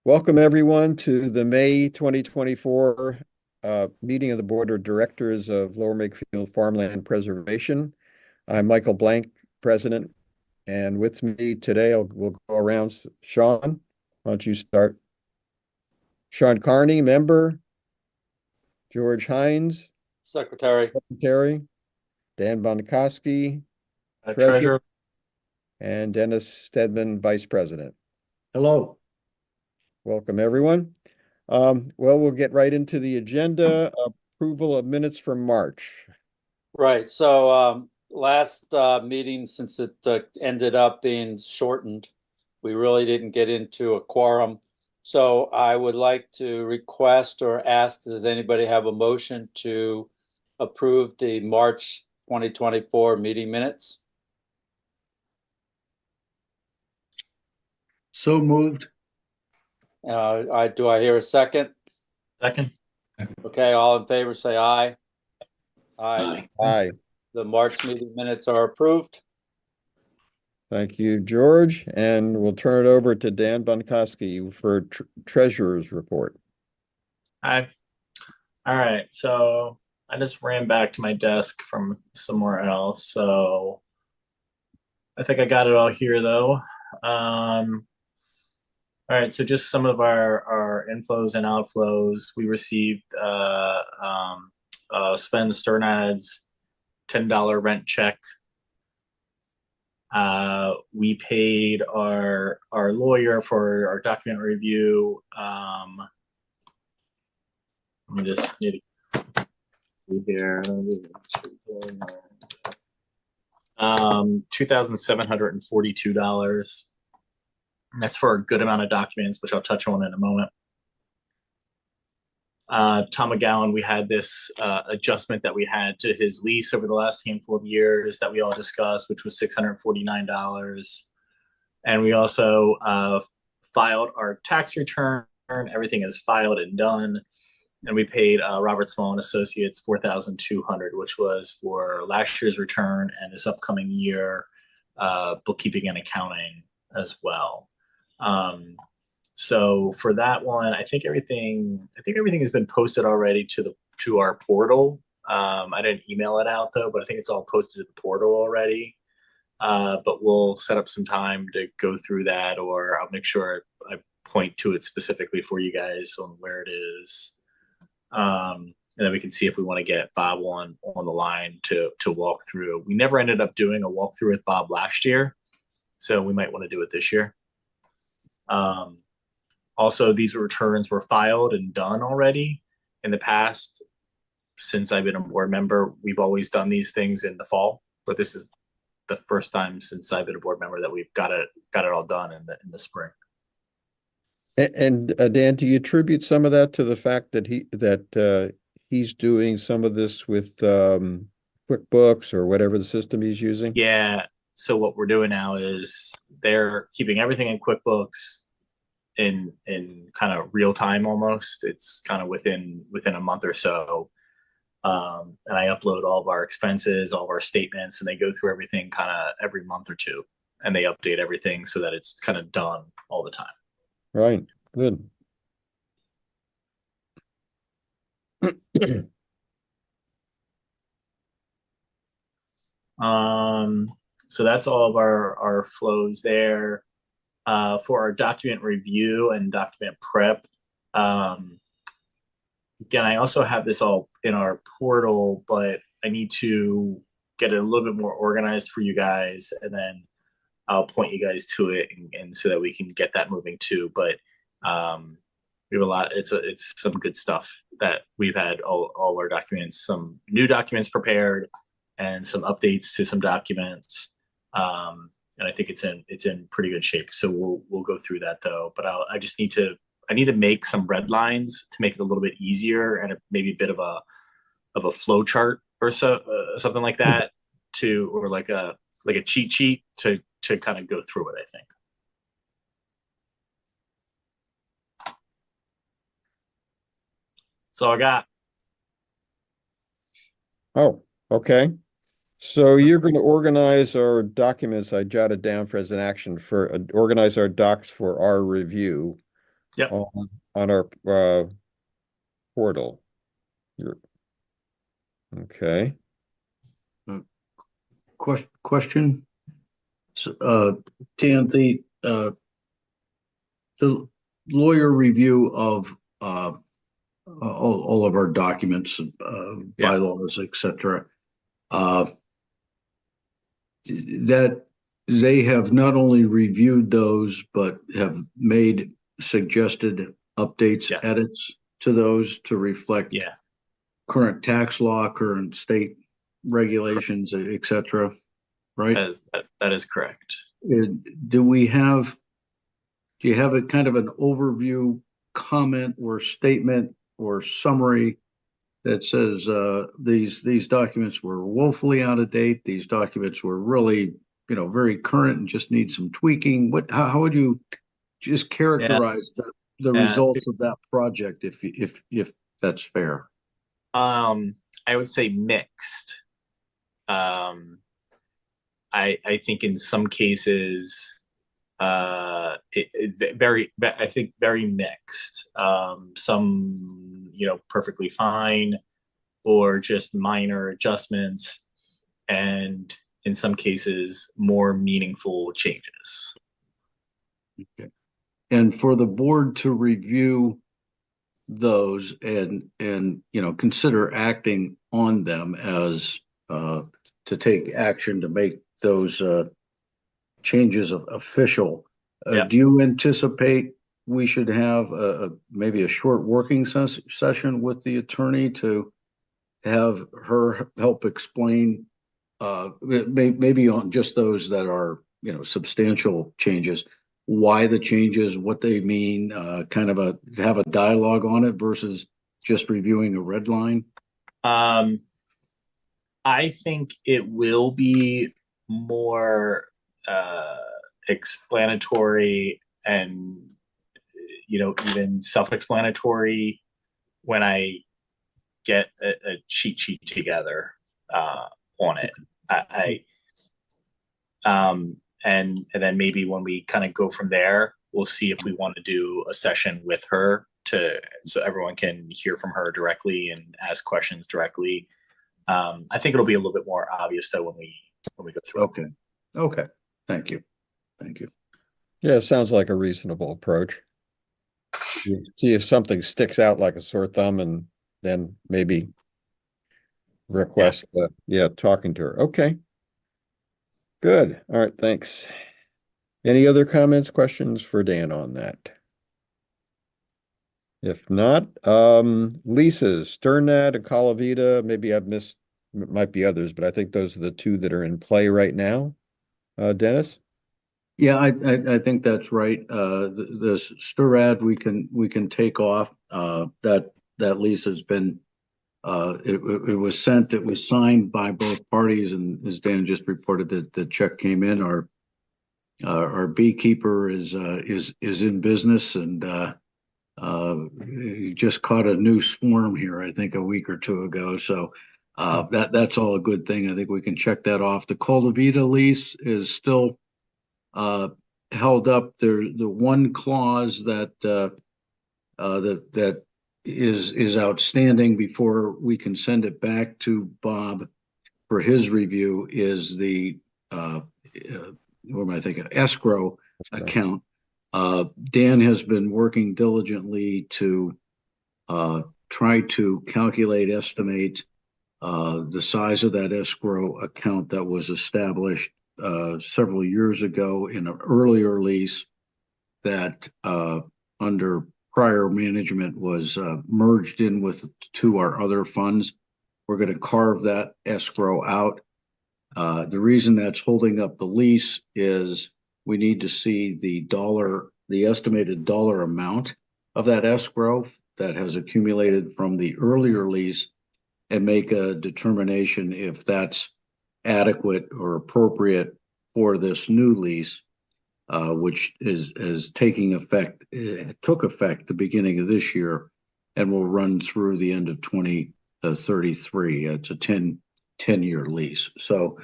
Welcome, everyone, to the May 2024 meeting of the Board of Directors of Lower Makefield Farmland Preservation. I'm Michael Blank, President, and with me today, we'll go around. Sean, why don't you start? Sean Carney, member. George Hines, Secretary. Secretary. Dan Bonikoski, Treasurer. Treasurer. And Dennis Stedman, Vice President. Hello. Welcome, everyone. Well, we'll get right into the agenda. Approval of minutes from March. Right. So last meeting, since it ended up being shortened, we really didn't get into a quorum. So I would like to request or ask, does anybody have a motion to approve the March 2024 meeting minutes? So moved. Do I hear a second? Second. Okay, all in favor, say aye. Aye. Aye. The March meeting minutes are approved. Thank you, George. And we'll turn it over to Dan Bonikoski for Treasurer's report. Aye. All right. So I just ran back to my desk from somewhere else. So I think I got it all here, though. All right, so just some of our inflows and outflows. We received Sven Sternad's $10 rent check. We paid our lawyer for our document review. Let me just need to see here. $2,742. And that's for a good amount of documents, which I'll touch on in a moment. Tom McGowan, we had this adjustment that we had to his lease over the last handful of years that we all discussed, which was $649. And we also filed our tax return. Everything is filed and done. And we paid Robert Small and Associates $4,200, which was for last year's return and this upcoming year bookkeeping and accounting as well. So for that one, I think everything has been posted already to our portal. I didn't email it out though, but I think it's all posted to the portal already. But we'll set up some time to go through that, or I'll make sure I point to it specifically for you guys on where it is. And then we can see if we want to get Bob on the line to walk through. We never ended up doing a walkthrough with Bob last year, so we might want to do it this year. Also, these returns were filed and done already. In the past, since I've been a board member, we've always done these things in the fall, but this is the first time since I've been a board member that we've got it all done in the spring. And Dan, do you attribute some of that to the fact that he's doing some of this with QuickBooks or whatever the system he's using? Yeah. So what we're doing now is they're keeping everything in QuickBooks in kind of real time almost. It's kind of within a month or so. And I upload all of our expenses, all of our statements, and they go through everything kind of every month or two, and they update everything so that it's kind of done all the time. Right. Good. So that's all of our flows there. For our document review and document prep. Again, I also have this all in our portal, but I need to get it a little bit more organized for you guys, and then I'll point you guys to it, and so that we can get that moving too. But we have a lot. It's some good stuff that we've had all our documents, some new documents prepared, and some updates to some documents. And I think it's in pretty good shape. So we'll go through that though. But I need to make some red lines to make it a little bit easier, and maybe a bit of a flow chart or something like that, or like a cheat sheet to kind of go through it, I think. So I got. Oh, okay. So you're going to organize our documents. I jotted down for as an action for organize our docs for our review. Yep. on our portal. You're, okay. Question. So, Dan, the lawyer review of all of our documents, Yeah. bylaws, etc. That they have not only reviewed those, but have made suggested updates, Yes. edits to those to reflect Yeah. current tax law, current state regulations, etc. Right? That is correct. Do you have a kind of an overview comment or statement or summary that says these documents were woefully out of date? These documents were really, very current and just need some tweaking. How would you just characterize the results of that project, if that's fair? I would say mixed. I think in some cases, I think very mixed. Some, perfectly fine, or just minor adjustments, and in some cases, more meaningful changes. Okay. And for the board to review those and consider acting on them as to take action to make those changes official. Yeah. Do you anticipate we should have maybe a short working session with the attorney to have her help explain maybe on just those that are substantial changes, why the changes, what they mean, kind of have a dialogue on it versus just reviewing a red line? I think it will be more explanatory and even self-explanatory when I get a cheat sheet together on it. And then maybe when we kind of go from there, we'll see if we want to do a session with her so everyone can hear from her directly and ask questions directly. I think it'll be a little bit more obvious though when we go through. Okay. Thank you. Yeah, it sounds like a reasonable approach. You see if something sticks out like a sore thumb, and then maybe request talking to her. Okay. Good. All right, thanks. Any other comments, questions for Dan on that? If not, leases, Sternad and Calavita, maybe I've missed, might be others, but I think those are the two that are in play right now. Dennis? Yeah, I think that's right. The Sturad we can take off. That lease has been it was sent. It was signed by both parties, and as Dan just reported, that the check came in. Our beekeeper is in business, and he just caught a new swarm here, I think, a week or two ago. So that's all a good thing. I think we can check that off. The Colavita lease is still held up. The one clause that is outstanding before we can send it back to Bob for his review is the what am I thinking? Escrow account. Dan has been working diligently to try to estimate the size of that escrow account that was established several years ago in an earlier lease that under prior management was merged in with our other funds. We're going to carve that escrow out. The reason that's holding up the lease is we need to see the estimated dollar amount of that escrow that has accumulated from the earlier lease and make a determination if that's adequate or appropriate for this new lease, which is taking effect. It took effect the beginning of this year and will run through the end of 2033. It's a 10-year lease. So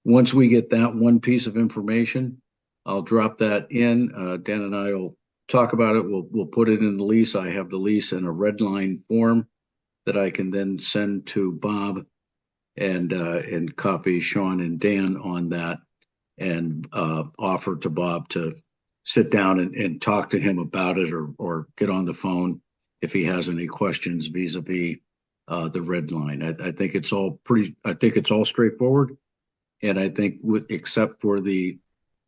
once we get that one piece of information, I'll drop that in. Dan and I will talk about it. We'll put it in the lease. I have the lease in a red line form that I can then send to Bob and copy Sean and Dan on that, and offer to Bob to sit down and talk to him about it, or get on the phone if he has any questions vis-a-vis the red line. I think it's all straightforward. And I think except for the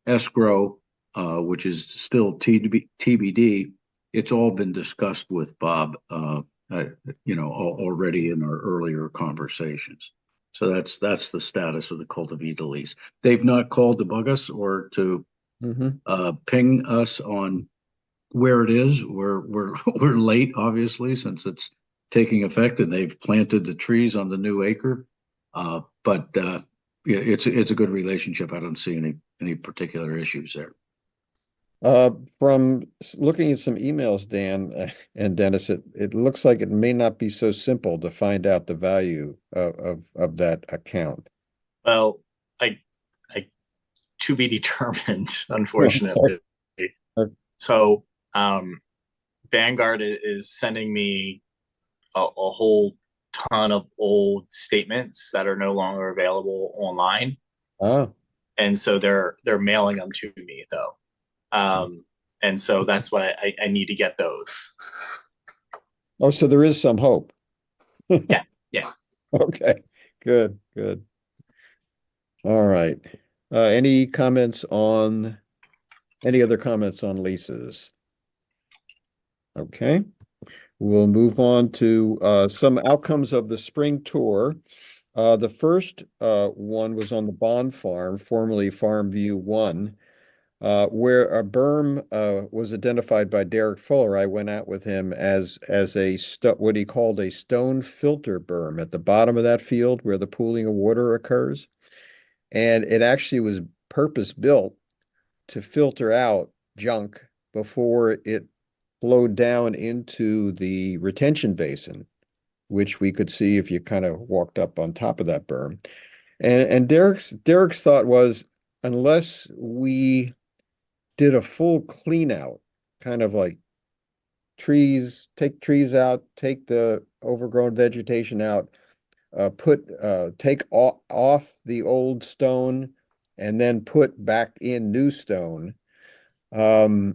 escrow, which is still TBD, it's all been discussed with Bob, already in our earlier conversations. So that's the status of the Cultivita lease. They've not called to bug us or to ping us on where it is. We're late, obviously, since it's taking effect and they've planted the trees on the new acre. But it's a good relationship. I don't see any particular issues there. From looking at some emails, Dan and Dennis, it looks like it may not be so simple to find out the value of that account. Well, I to be determined, unfortunately. So Vanguard is sending me a whole ton of old statements that are no longer available online. Oh. And so they're mailing them to me though. And so that's what I need to get those. Oh, so there is some hope. Yeah. Okay, good. All right. Any other comments on leases? Okay. We'll move on to some outcomes of the spring tour. The first one was on the Bond Farm, formerly Farm View 1, where a berm was identified by Derek Fuller. I went out with him as what he called a stone filter berm at the bottom of that field where the pooling of water occurs. And it actually was purpose-built to filter out junk before it flowed down into the retention basin, which we could see if you kind of walked up on top of that berm. And Derek's thought was, unless we did a full clean out, kind of like take trees out, take the overgrown vegetation out, take off the old stone and then put back in new stone, that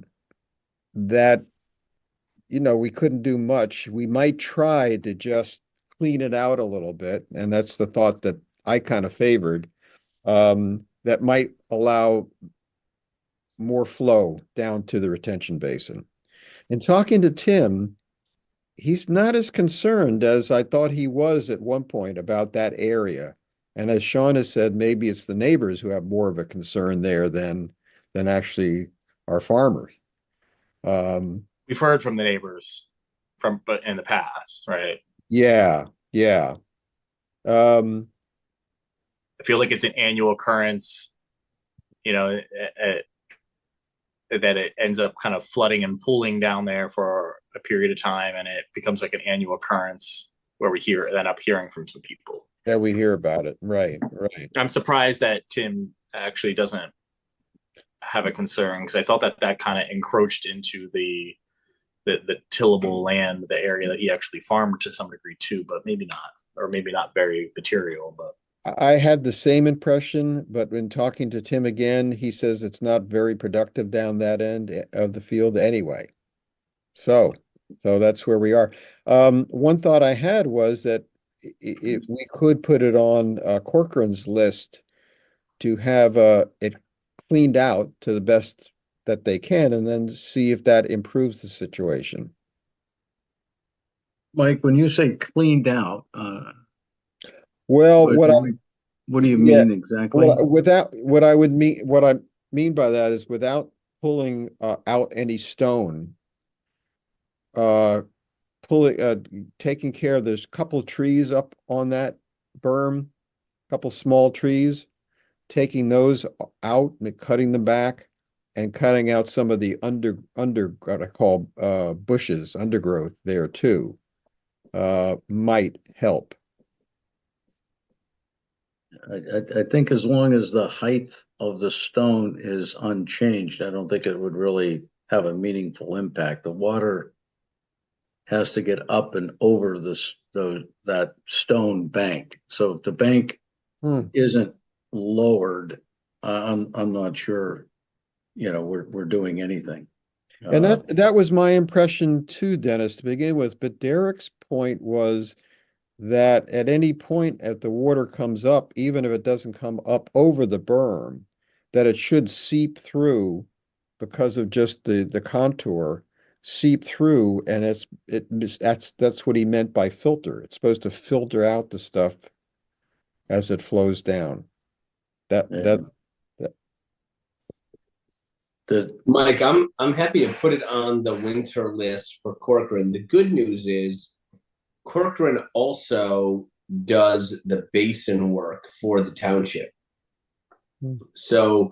we couldn't do much. We might try to just clean it out a little bit, and that's the thought that I kind of favored. That might allow more flow down to the retention basin. In talking to Tim, he's not as concerned as I thought he was at one point about that area. And as Sean has said, maybe it's the neighbors who have more of a concern there than actually our farmers. We've heard from the neighbors but in the past, right? Yeah. I feel like it's an annual occurrence, that it ends up kind of flooding and pooling down there for a period of time, and it becomes like an annual occurrence where we end up hearing from some people. That we hear about it. Right. I'm surprised that Tim actually doesn't have a concern, because I felt that kind of encroached into the tillable land, the area that he actually farmed to some degree too, but maybe not, or maybe not very material. But I had the same impression, but when talking to Tim again, he says it's not very productive down that end of the field anyway. So that's where we are. One thought I had was that if we could put it on Corcoran's list to have it cleaned out to the best that they can, and then see if that improves the situation. Mike, when you say cleaned out, well, what do you mean exactly? What I mean by that is without pulling out any stone, taking care of, there's a couple of trees up on that berm, a couple small trees, taking those out and cutting them back, and cutting out some of the what I call bushes, undergrowth there too, might help. I think as long as the height of the stone is unchanged, I don't think it would really have a meaningful impact. The water has to get up and over that stone bank. So if the bank isn't lowered, I'm not sure, we're doing anything. And that was my impression too, Dennis, to begin with. But Derek's point was that at any point as the water comes up, even if it doesn't come up over the berm, that it should seep through because of just the contour, seep through, and that's what he meant by filter. It's supposed to filter out the stuff as it flows down. That Mike, I'm happy to put it on the winter list for Corcoran. The good news is Corcoran also does the basin work for the township. So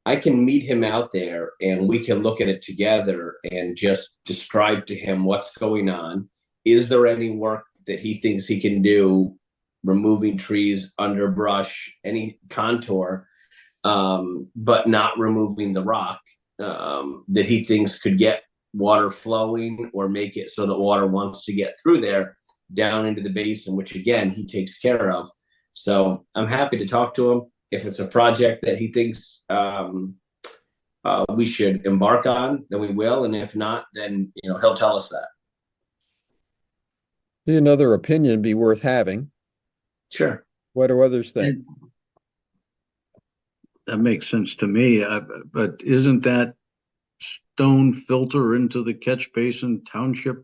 I can meet him out there and we can look at it together and just describe to him what's going on. Is there any work that he thinks he can do, removing trees, underbrush, any contour, but not removing the rock, that he thinks could get water flowing or make it so that water wants to get through there down into the basin, which again, he takes care of. So I'm happy to talk to him. If it's a project that he thinks we should embark on, then we will. And if not, then he'll tell us that. Another opinion be worth having. Sure. What do others think? That makes sense to me. But isn't that stone filter into the catch basin township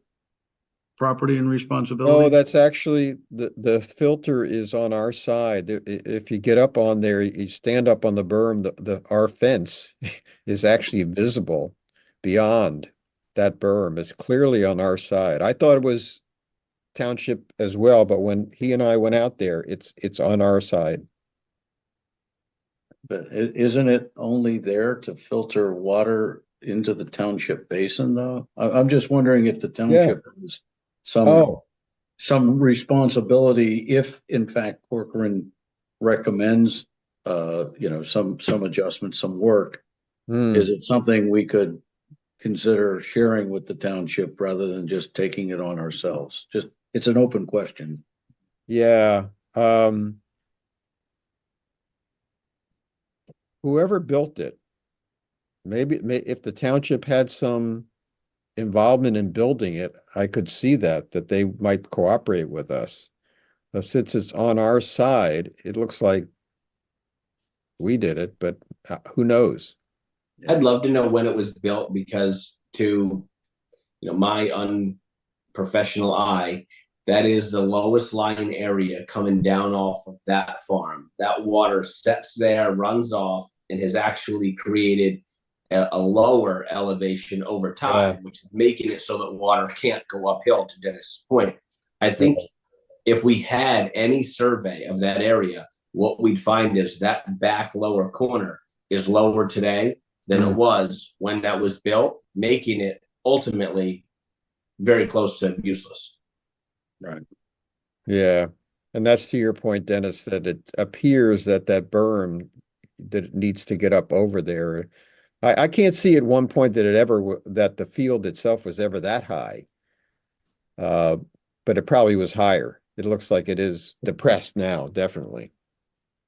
property and responsibility? Oh, that's actually the filter is on our side. If you get up on there, you stand up on the berm, our fence is actually visible beyond that berm. It's clearly on our side. I thought it was township as well, but when he and I went out there, it's on our side. But isn't it only there to filter water into the township basin, though? I'm just wondering if the township has some responsibility if, in fact, Corcoran recommends, some adjustments, some work. Is it something we could consider sharing with the township rather than just taking it on ourselves? It's an open question. Yeah. Whoever built it, maybe if the township had some involvement in building it, I could see that they might cooperate with us. Since it's on our side, it looks like we did it, but who knows? I'd love to know when it was built, because to my unprofessional eye, that is the lowest lying area coming down off of that farm. That water sets there, runs off, and has actually created a lower elevation over time, which is making it so that water can't go uphill, to Dennis's point. I think if we had any survey of that area, what we'd find is that back lower corner is lower today than it was when that was built, making it ultimately very close to useless. Right. Yeah. And that's to your point, Dennis, that it appears that berm that it needs to get up over there. I can't see at one point that the field itself was ever that high. But it probably was higher. It looks like it is depressed now, definitely.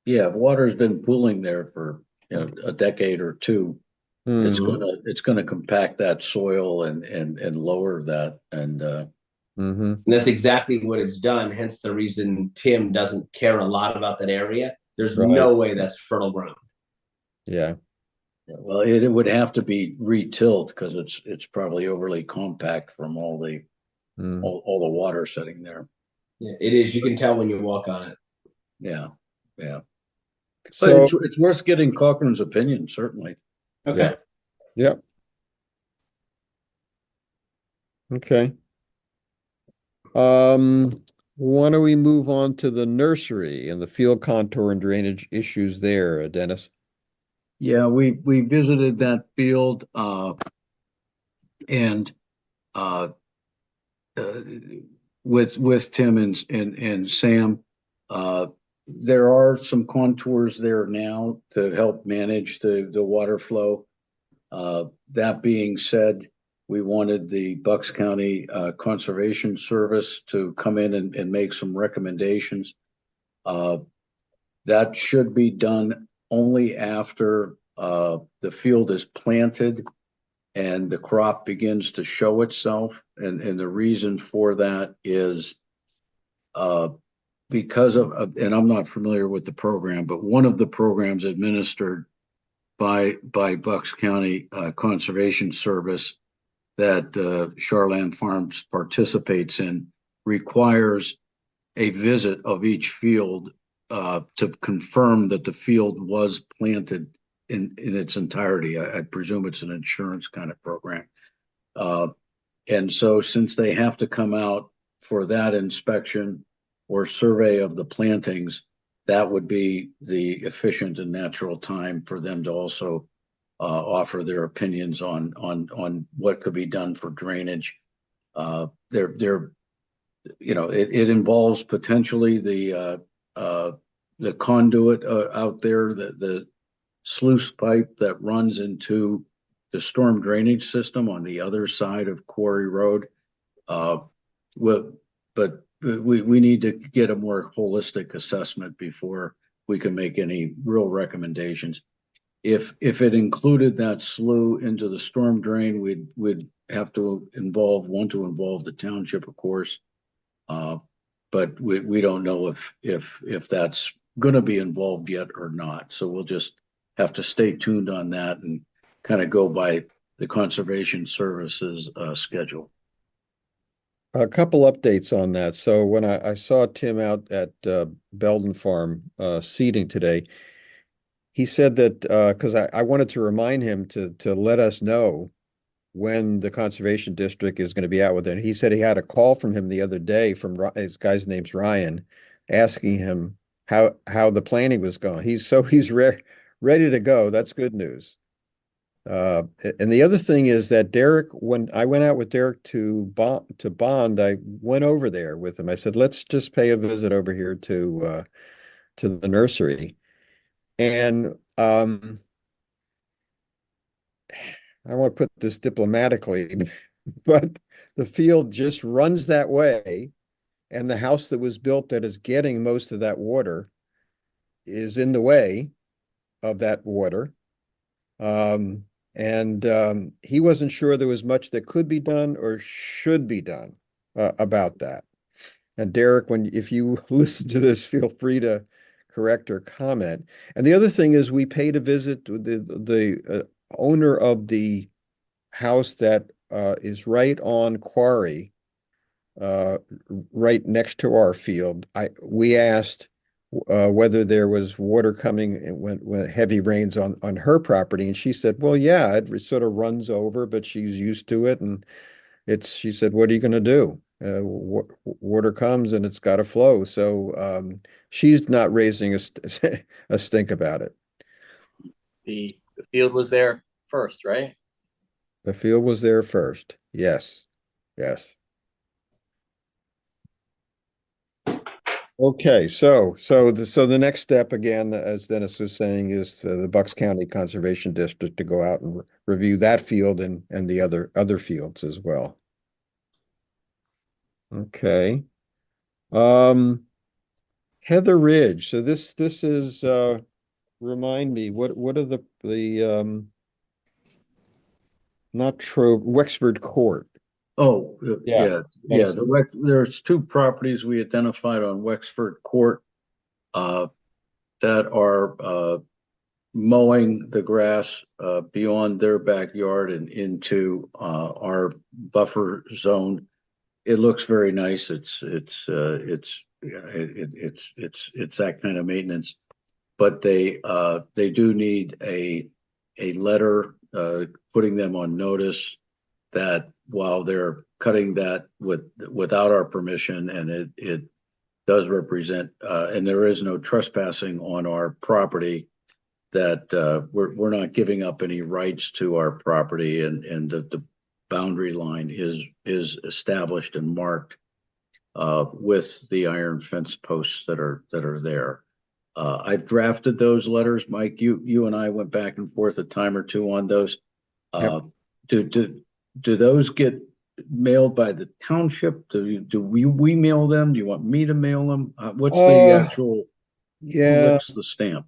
Yeah, water's been pooling there for a decade or two. It's gonna compact that soil and lower that and that's exactly what it's done. Hence the reason Tim doesn't care a lot about that area. There's no way that's fertile ground. Yeah. Well, it would have to be retilled because it's probably overly compact from all the water sitting there. Yeah, it is. You can tell when you walk on it. Yeah. So but it's worth getting Cochran's opinion, certainly. Okay. Yeah. Okay. Why don't we move on to the nursery and the field contour and drainage issues there, Dennis? Yeah, we visited that field and with Tim and Sam. There are some contours there now to help manage the water flow. That being said, we wanted the Bucks County Conservation Service to come in and make some recommendations. That should be done only after the field is planted and the crop begins to show itself. And the reason for that is because of, and I'm not familiar with the program, but one of the programs administered by Bucks County Conservation Service that Charland Farms participates in requires a visit of each field to confirm that the field was planted in its entirety. I presume it's an insurance kind of program. And so since they have to come out for that inspection or survey of the plantings, that would be the efficient and natural time for them to also offer their opinions on what could be done for drainage. They're you know, it involves potentially the conduit out there, the sluice pipe that runs into the storm drainage system on the other side of Quarry Road. But we need to get a more holistic assessment before we can make any real recommendations. If it included that slough into the storm drain, we'd have to involve the township, of course. But we don't know if that's going to be involved yet or not. So we'll just have to stay tuned on that and kind of go by the Conservation Service's schedule. A couple updates on that. So when I saw Tim out at Belden Farm seeding today, he said that because I wanted to remind him to let us know when the Conservation District is going to be out with it. And he said he had a call from him the other day from his guy's name's Ryan, asking him how the planning was going. He's ready to go. That's good news. And the other thing is that Derek, when I went out with Derek to bond, I went over there with him. I said, let's just pay a visit over here to the nursery. And I want to put this diplomatically, but the field just runs that way. And the house that was built that is getting most of that water is in the way of that water. And he wasn't sure there was much that could be done or should be done about that. And Derek, if you listen to this, feel free to correct or comment. And the other thing is we paid a visit to the owner of the house that is right on Quarry, right next to our field. We asked whether there was water coming when heavy rains on her property, and she said, well, yeah, it sort of runs over, but she's used to it. And she said, what are you going to do? Water comes and it's got to flow. So she's not raising a stink about it. The field was there first, right? The field was there first. Yes. Yes. Okay, so the next step, again, as Dennis was saying, is the Bucks County Conservation District to go out and review that field and the other fields as well. Okay. Heather Ridge. So this is remind me, what are the not Trove, Wexford Court. Oh, Yeah. yeah. There's two properties we identified on Wexford Court that are mowing the grass beyond their backyard and into our buffer zone. It looks very nice. It's that kind of maintenance, but they do need a letter putting them on notice that while they're cutting that without our permission, and it does represent and there is no trespassing on our property, that we're not giving up any rights to our property, and the boundary line is established and marked with the iron fence posts that are there. I've drafted those letters, Mike. You and I went back and forth a time or two on those. Do those get mailed by the township? Do we mail them? Do you want me to mail them? What's the actual, who Yeah, licks the stamp?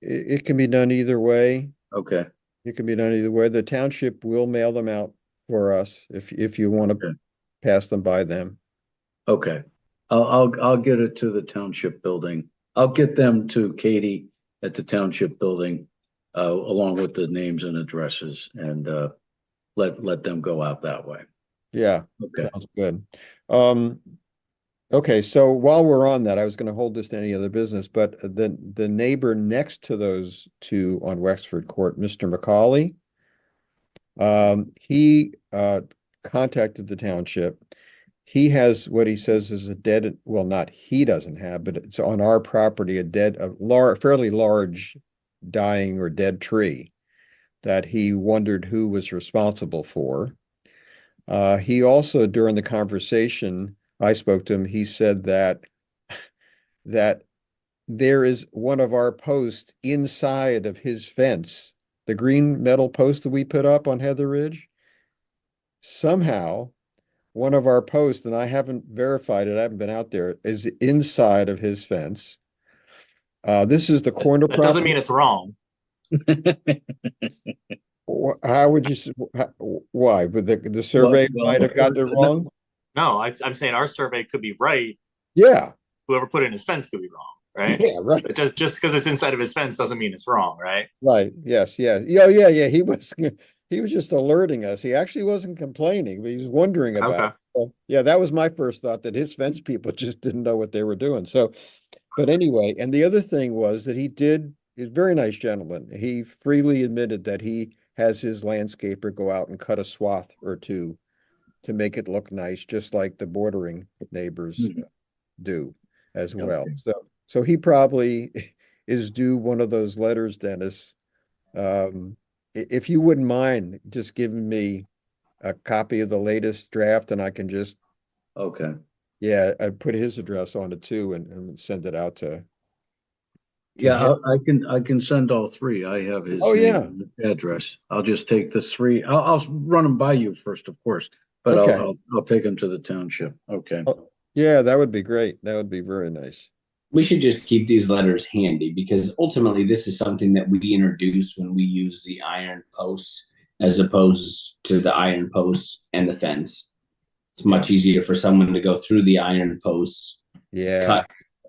it can be done either way. Okay, It can be done either way. The township will mail them out for us if you want to okay, pass them by them. okay. I'll get it to the township building. I'll get them to Katie at the township building, along with the names and addresses, and let them go out that way. Yeah, Okay. sounds good. Okay, so while we're on that, I was going to hold this to any other business, but the neighbor next to those two on Wexford Court, Mr. McCauley, he contacted the township. He has what he says is a dead, well, not he doesn't have, but it's on our property, fairly large dying or dead tree that he wondered who was responsible for. He also, during the conversation, I spoke to him, he said that there is one of our posts inside of his fence, the green metal post that we put up on Heather Ridge. Somehow, one of our posts, and I haven't verified it, I haven't been out there, is inside of his fence. This is the corner That doesn't property. mean it's wrong. How would you, why? But the survey Well, might have gotten it wrong? No, I'm saying our survey could be right. Yeah, Whoever put in his fence could be wrong, right? yeah, right. But just because it's inside of his fence doesn't mean it's wrong, right? Right. Yes. Yeah. Yeah. He was just alerting us. He actually wasn't complaining, but he was wondering about Okay. it. So, yeah, that was my first thought, that his fence people just didn't know what they were doing. So, but anyway, and the other thing was that he's a very nice gentleman. He freely admitted that he has his landscaper go out and cut a swath or two to make it look nice, just like the bordering neighbors do as well. Okay. So he probably is due one of those letters, Dennis. If you wouldn't mind just giving me a copy of the latest draft, and I can just, Okay. yeah, I put his address on it too, and send it out to Yeah, him. I can send all three. I have his Oh, name yeah. and address. I'll just take the three. I'll run them by you first, of course, but Okay. I'll take them to the township. Okay. Oh, yeah, that would be great. That would be very nice. We should just keep these letters handy because ultimately this is something that we introduced when we use the iron posts as opposed to the iron posts and the fence. It's much easier for someone to go through the iron posts, Yeah.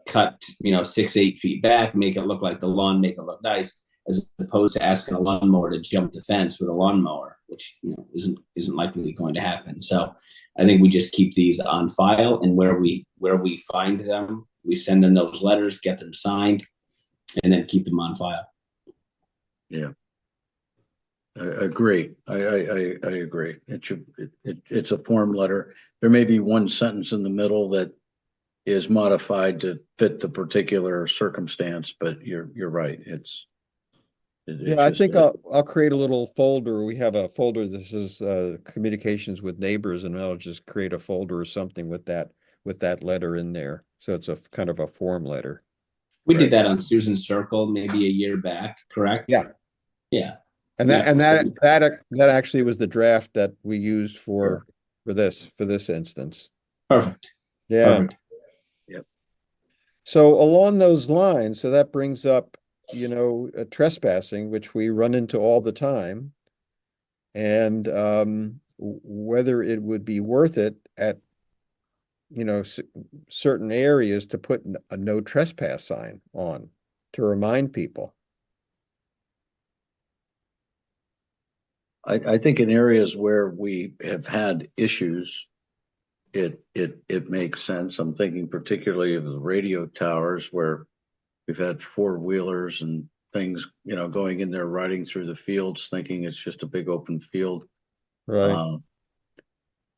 cut 6-8 feet back, make it look like the lawn, make it look nice, as opposed to asking a lawnmower to jump the fence with a lawnmower, which isn't likely going to happen. So I think we just keep these on file, and where we find them, we send them those letters, get them signed, and then keep them on file. Yeah. I agree. I agree. It's a form letter. There may be one sentence in the middle that is modified to fit the particular circumstance, but you're right. Yeah, I think I'll create a little folder. We have a folder. This is communications with neighbors, and I'll just create a folder or something with that letter in there. So it's a kind of a form letter. We did that on Susan's Circle maybe a year back, correct? Yeah. Yeah. And that actually was the draft that we used for this instance. Perfect. Yeah. Perfect. Yep. So along those lines, so that brings up, trespassing, which we run into all the time, and whether it would be worth it at certain areas to put a no trespass sign on to remind people. I think in areas where we have had issues, it makes sense. I'm thinking particularly of the radio towers where we've had four-wheelers and things, going in there, riding through the fields, thinking it's just a big open field. Right.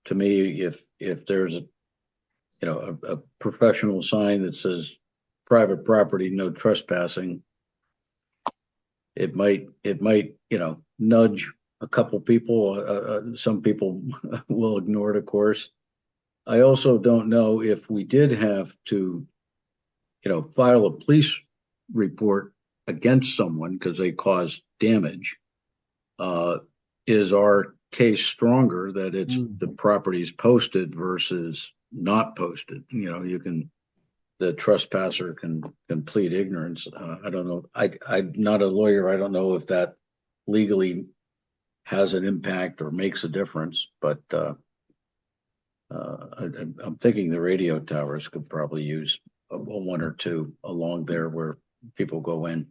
To me, if there's a professional sign that says private property, no trespassing, it might nudge a couple people. Some people will ignore it, of course. I also don't know if we did have to, file a police report against someone because they caused damage. is our case stronger that it's Mm. the property's posted versus not posted? You know, the trespasser can plead ignorance. I don't know. I'm not a lawyer. I don't know if that legally has an impact or makes a difference, but I'm thinking the radio towers could probably use one or two along there where people go in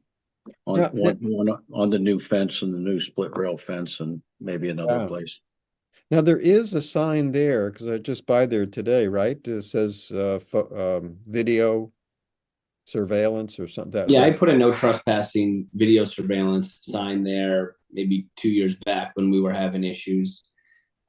on Now, one on the new fence and the new split rail fence and maybe another Wow. place. Now there is a sign there because I just by there today, right? It says video surveillance or something. Yeah, I put a no trespassing video surveillance sign there maybe 2 years back when we were having issues.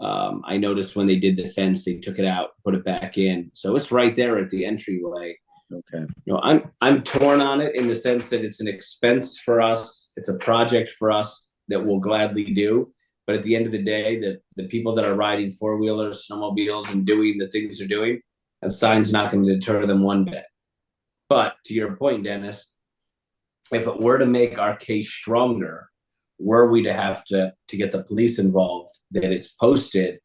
I noticed when they did the fence, they took it out, put it back in. So it's right there at the entryway. Okay. You know, I'm torn on it in the sense that it's an expense for us. It's a project for us that we'll gladly do. But at the end of the day, the people that are riding four-wheelers, snowmobiles, and doing the things they're doing, that sign's not going to deter them one bit. But to your point, Dennis, if it were to make our case stronger, were we to have to get the police involved, that it's posted,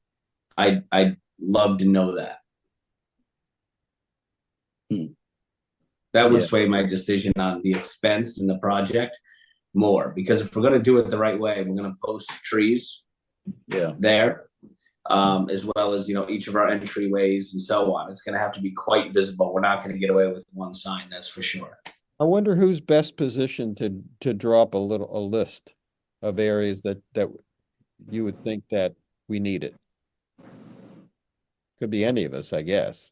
I'd love to know that. That would sway my decision on the expense and the project more, because if we're going to do it the right way, we're going to post trees there, as well as, you know, each of our entryways and so on. It's going to have to be quite visible. We're not going to get away with one sign, that's for sure. I wonder who's best positioned to draw up a list of areas that you would think that we need it. Could be any of us, I guess.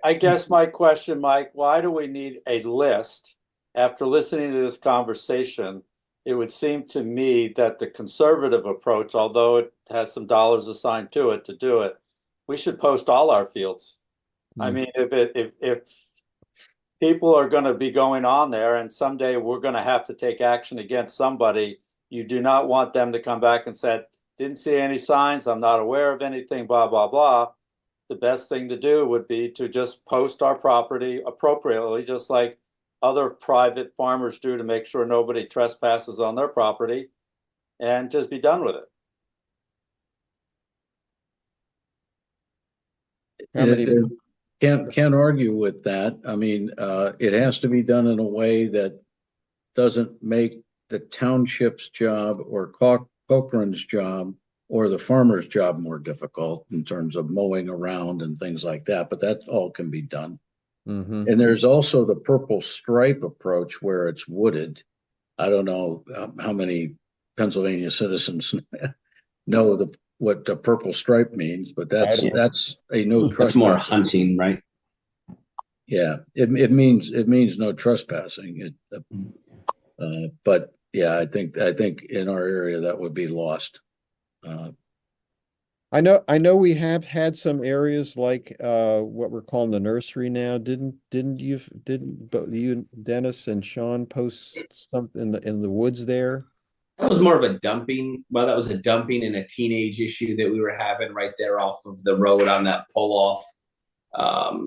I guess my question, Mike, why do we need a list? After listening to this conversation, it would seem to me that the conservative approach, although it has some dollars assigned to it to do it, we should post all our fields. I mean, if people are going to be going on there and someday we're going to have to take action against somebody, you do not want them to come back and say, didn't see any signs, I'm not aware of anything, blah, blah, blah. The best thing to do would be to just post our property appropriately, just like other private farmers do, to make sure nobody trespasses on their property, and just be done with it. Can't argue with that. I mean, it has to be done in a way that doesn't make the township's job or Cochran's job or the farmer's job more difficult in terms of mowing around and things like that, but that all can be done. And there's also the purple stripe approach where it's wooded. I don't know how many Pennsylvania citizens know what the purple stripe means, but that's a no trespassing. That's more hunting, right? Yeah, it means no trespassing. But yeah, I think in our area that would be lost. I know we have had some areas like what we're calling the nursery now. Didn't you, Dennis and Sean, post something in the woods there? That was more of a dumping. Well, that was a dumping and a teenage issue that we were having right there off of the road on that pull off.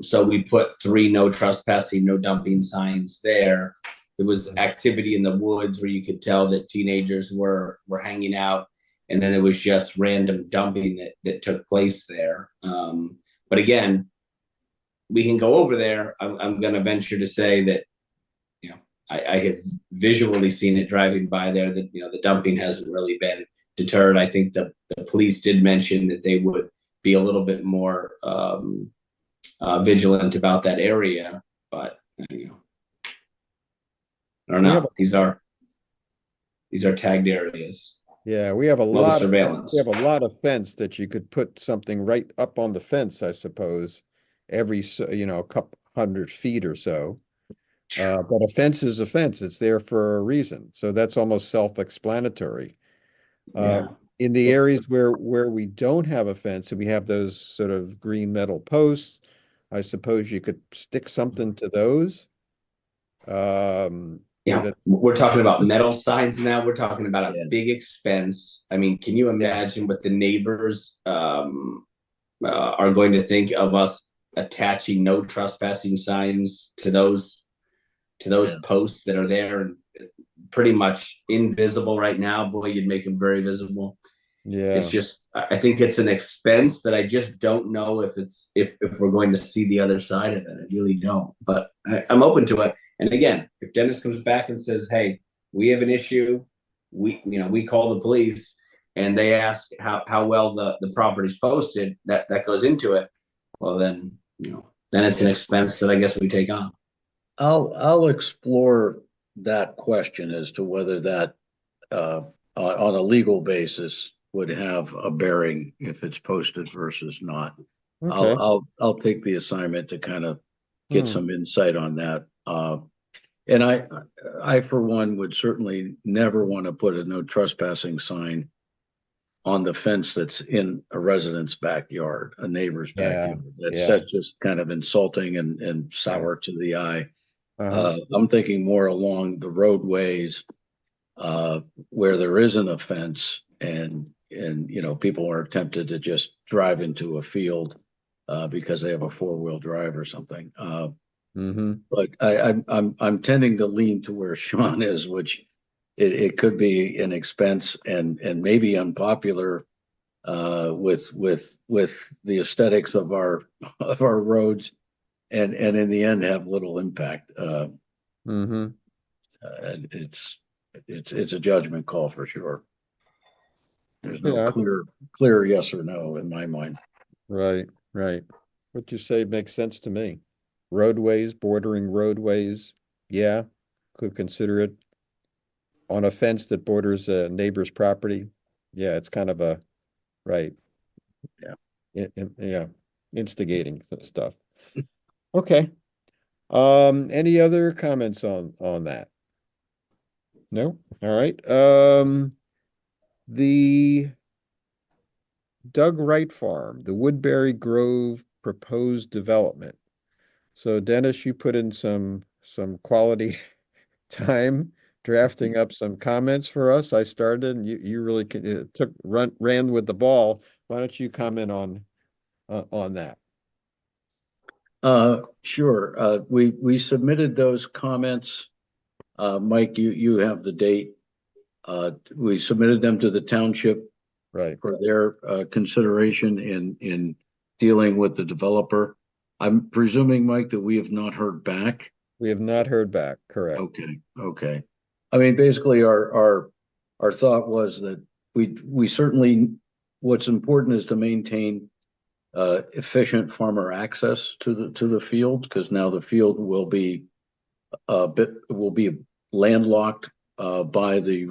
So we put 3 no trespassing, no dumping signs there. There was activity in the woods where you could tell that teenagers were hanging out. And then it was just random dumping that took place there. But again, we can go over there. I'm going to venture to say that, you know, I have visually seen it driving by there, that, you know, the dumping hasn't really been deterred. I think the police did mention that they would be a little bit more vigilant about that area. But, you know, I don't know. These are tagged areas. Yeah, we have a lot of surveillance. We have a lot of fence that you could put something right up on the fence, I suppose, every, you know, a couple 100 feet or so. But a fence is a fence. It's there for a reason. So that's almost self-explanatory. In the areas where we don't have a fence and we have those sort of green metal posts, I suppose you could stick something to those. Yeah, we're talking about metal signs now. We're talking about a big expense. I mean, can you imagine what the neighbors are going to think of us attaching no trespassing signs to those posts that are there pretty much invisible right now. Boy, you'd make him very visible. Yeah. It's just, I think it's an expense that I just don't know if we're going to see the other side of it. I really don't, but I'm open to it. And again, if Dennis comes back and says, "Hey, we have an issue," we call the police, and they ask how well the property's posted, that goes into it. Well, then it's an expense that I guess we take on. I'll explore that question as to whether that on a legal basis would have a bearing if it's posted versus not. Okay. I'll take the assignment to kind of get some insight on that. And I for one would certainly never want to put a no trespassing sign on the fence that's in a resident's backyard, a neighbor's backyard. That's just kind of insulting and sour to the eye. I'm thinking more along the roadways where there isn't a fence and people are tempted to just drive into a field because they have a 4-wheel drive or something. But I'm tending to lean to where Sean is, which it could be an expense and maybe unpopular with the aesthetics of our roads, and in the end have little impact. It's a judgment call for sure. There's no clear yes or no in my mind. Right. What you say makes sense to me. Roadways, bordering roadways, could consider it. On a fence that borders a neighbor's property, it's kind of a right. Instigating stuff. Okay. Any other comments on that? No? All right. The Doug Wright Farm, the Woodbury Grove proposed development. So Dennis, you put in some quality time drafting up some comments for us. I started, and you really ran with the ball. Why don't you comment on that? Sure. We submitted those comments. Mike, you have the date. We submitted them to the township for their consideration in dealing with the developer. I'm presuming, Mike, that we have not heard back. We have not heard back. Correct. Okay. I mean, basically, our thought was that we certainly, what's important is to maintain efficient farmer access to the field, because now the field will be landlocked by the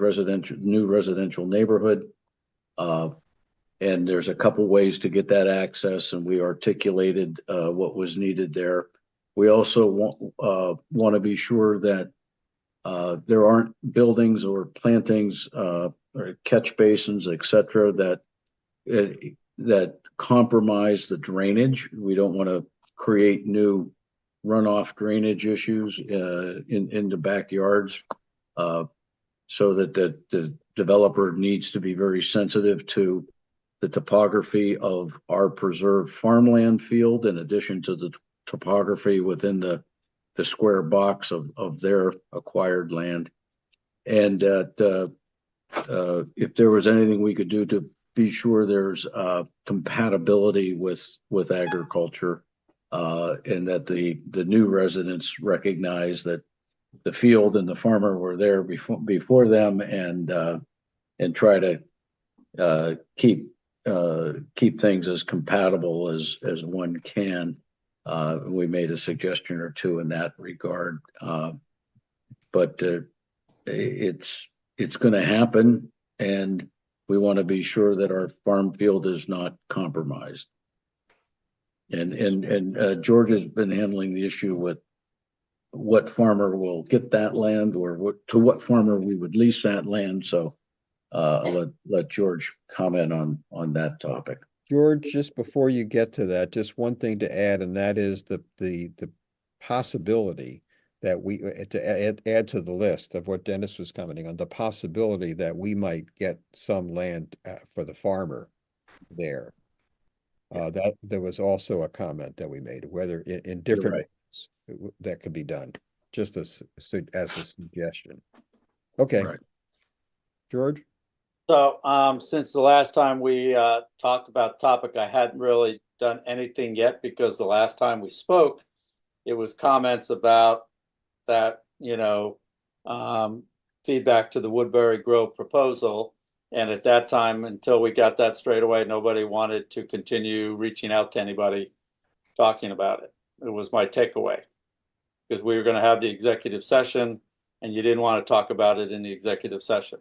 new residential neighborhood. And there's a couple ways to get that access, and we articulated what was needed there. We also want to be sure that there aren't buildings or plantings or catch basins, etc., that compromise the drainage. We don't want to create new runoff drainage issues in the backyards, so that the developer needs to be very sensitive to the topography of our preserved farmland field, in addition to the topography within the square box of their acquired land. And that if there was anything we could do to be sure there's compatibility with agriculture, and that the new residents recognize that the field and the farmer were there before them, and try to keep things as compatible as one can. We made a suggestion or two in that regard, but it's going to happen, and we want to be sure that our farm field is not compromised. And George has been handling the issue with what farmer will get that land, or to what farmer we would lease that land. So I'll let George comment on that topic. George, just before you get to that, just one thing to add, and that is the possibility that we to add to the list of what Dennis was commenting on, the possibility that we might get some land for the farmer there. That there was also a comment that we made, whether in different ways that could be done, just as a suggestion. Okay, Right. George? So, since the last time we talked about the topic, I hadn't really done anything yet because the last time we spoke, it was comments about that, feedback to the Woodbury Grove proposal. And at that time, until we got that straight away, nobody wanted to continue reaching out to anybody talking about it. It was my takeaway. Because we were going to have the executive session and you didn't want to talk about it in the executive session.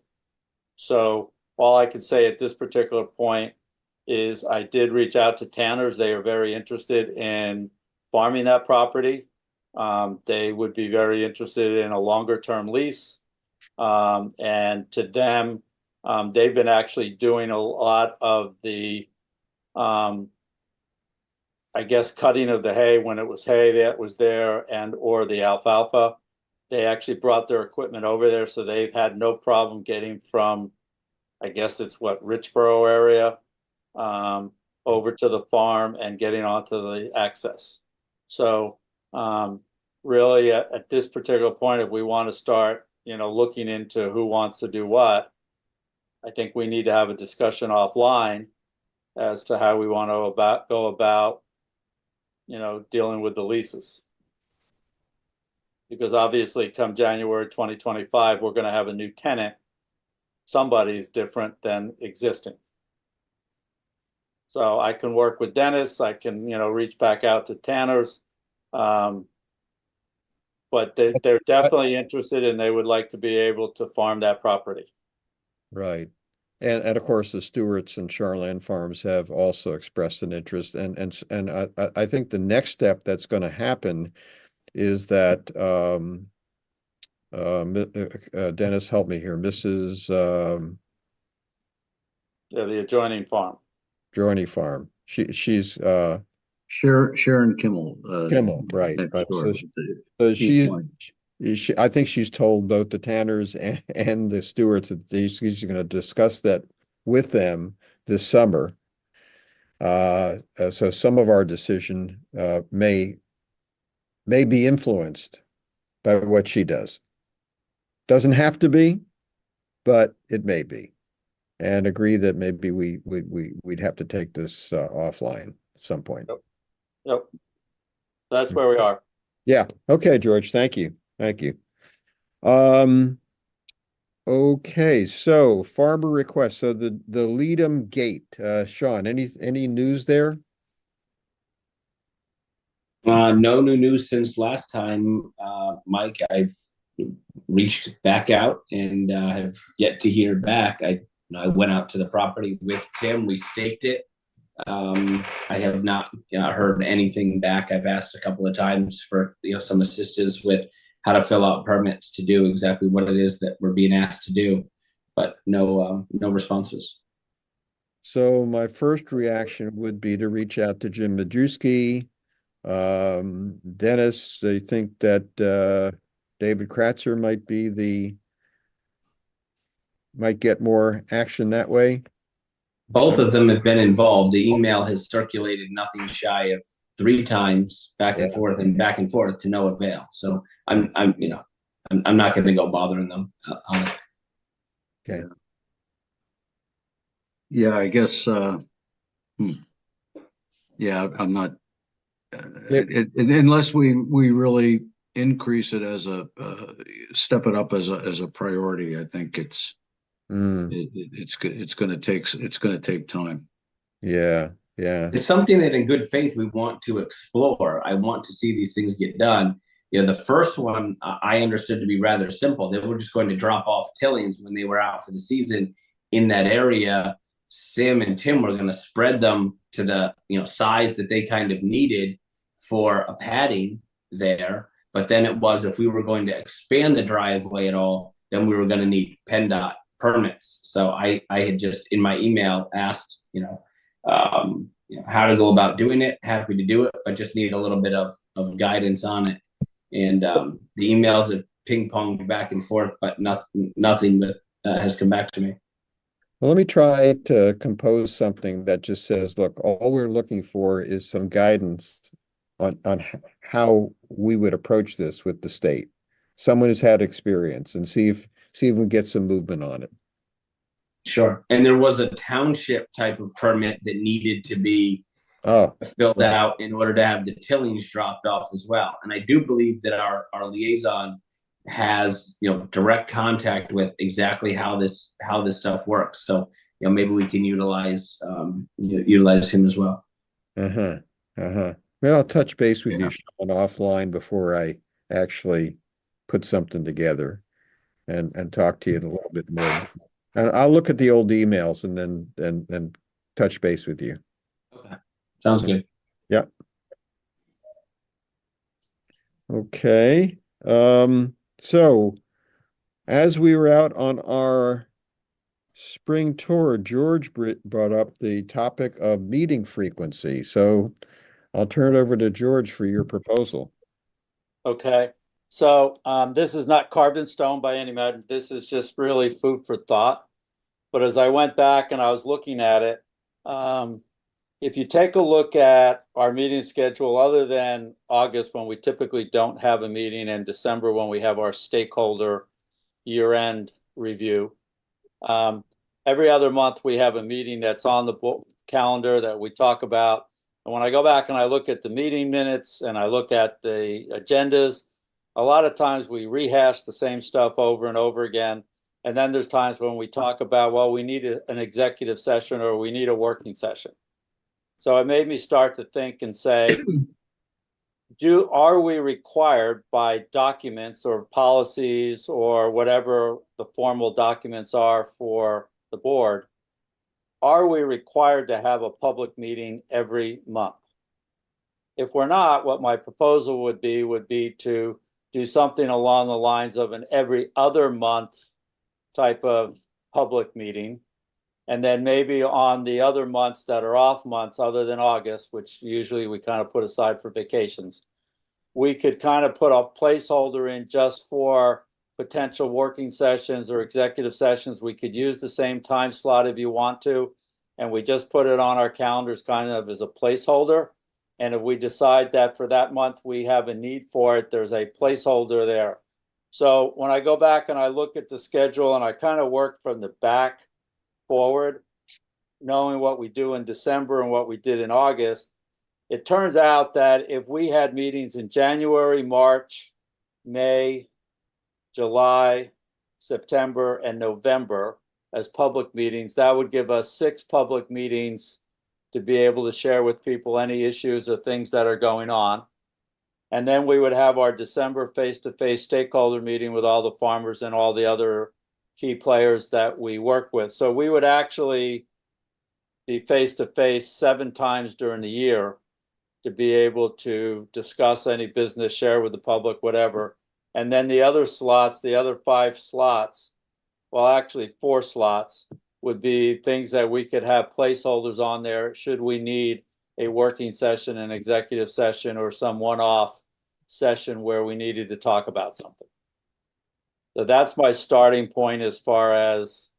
So all I can say at this particular point is I did reach out to Tanners. They are very interested in farming that property. They would be very interested in a longer term lease. And to them, they've been actually doing a lot of the, I guess, cutting of the hay when it was hay that was there and or the alfalfa. They actually brought their equipment over there, so they've had no problem getting from, I guess it's what, Richboro area, over to the farm and getting onto the access. So really at this particular point, if we want to start, looking into who wants to do what, I think we need to have a discussion offline as to how we want to go about dealing with the leases. Because obviously come January 2025, we're going to have a new tenant. Somebody's different than existing. So I can work with Dennis. I can, reach back out to Tanners. But they're definitely interested and they would like to be able to farm that property. Right. And of course, the Stewarts and Charland Farms have also expressed an interest. And I think the next step that's going to happen is that Dennis, help me here, Mrs. Yeah, the adjoining farm. Journey Farm. She's Sharon Kimmel. Kimmel, right? next Right. door. So I think she's told both the Tanners and the Stewarts that she's going to discuss that with them this summer. So some of our decision may be influenced by what she does. Doesn't have to be, but it may be. And agree that maybe we'd have to take this offline at some point. Yep. That's where we are. Yeah. Okay, George. Thank you. Thank you. Okay, so farmer request. So the Leadham Gate, Sean, any news there? No new news since last time, Mike. I've reached back out and have yet to hear back. I went out to the property with Tim. We staked it. I have not heard anything back. I've asked a couple of times for some assistance with how to fill out permits to do exactly what it is that we're being asked to do, but no responses. So my first reaction would be to reach out to Jim Majewski. Dennis, they think that David Kratzer might get more action that way. Both of them have been involved. The email has circulated nothing shy of 3 times back and forth and back and forth to no avail. So I'm not going to go bothering them on it. Okay. Yeah, I guess. Yeah, I'm not. Unless we really increase it as step it up as a priority, I think it's going to take time. Yeah. It's something that in good faith we want to explore. I want to see these things get done. The first one I understood to be rather simple. They were just going to drop off tillings when they were out for the season in that area. Sam and Tim were going to spread them to the size that they kind of needed for a padding there. But then it was, if we were going to expand the driveway at all, then we were going to need PennDOT permits. So I had just in my email asked, how to go about doing it. Happy to do it, but just need a little bit of guidance on it. And the emails have ping-ponged back and forth, but nothing has come back to me. Well, let me try to compose something that just says, look, all we're looking for is some guidance on how we would approach this with the state. Someone who's had experience, and see see if we can get some movement on it. Sure. And there was a township type of permit that needed to be Oh, filled out in order to have the tillings dropped off as well. And I do believe that our liaison has, direct contact with exactly how this stuff works. So, maybe we can utilize him as well. uh-huh, uh-huh. Well, I'll touch base with Yeah. you, Sean, offline before I actually put something together and talk to you in a little bit more. And I'll look at the old emails and then touch base with you. Okay. Sounds good. Yeah. Okay. So as we were out on our spring tour, George brought up the topic of meeting frequency. So I'll turn it over to George for your proposal. Okay, so this is not carved in stone by any measure. This is just really food for thought. But as I went back and I was looking at it, if you take a look at our meeting schedule, other than August when we typically don't have a meeting, and December when we have our stakeholder year-end review, every other month we have a meeting that's on the calendar that we talk about. And when I go back and I look at the meeting minutes and I look at the agendas, a lot of times we rehash the same stuff over and over again. And then there's times when we talk about, well, we need an executive session or we need a working session. So it made me start to think and say, are we required by documents or policies or whatever the formal documents are for the board, are we required to have a public meeting every month? If we're not, what my proposal would be to do something along the lines of an every other month type of public meeting. And then maybe on the other months that are off months other than August, which usually we kind of put aside for vacations, we could kind of put a placeholder in just for potential working sessions or executive sessions. We could use the same time slot if you want to, and we just put it on our calendars kind of as a placeholder. And if we decide that for that month we have a need for it, there's a placeholder there. So when I go back and I look at the schedule and I kind of work from the back forward, knowing what we do in December and what we did in August, it turns out that if we had meetings in January, March, May, July, September, and November as public meetings, that would give us 6 public meetings to be able to share with people any issues or things that are going on. And then we would have our December face-to-face stakeholder meeting with all the farmers and all the other key players that we work with. So we would actually be face-to-face 7 times during the year to be able to discuss any business, share with the public, whatever. And then the other slots, the other 5 slots, well, actually 4 slots, would be things that we could have placeholders on there should we need a working session, an executive session, or some one-off session where we needed to talk about something. So that's my starting point as far as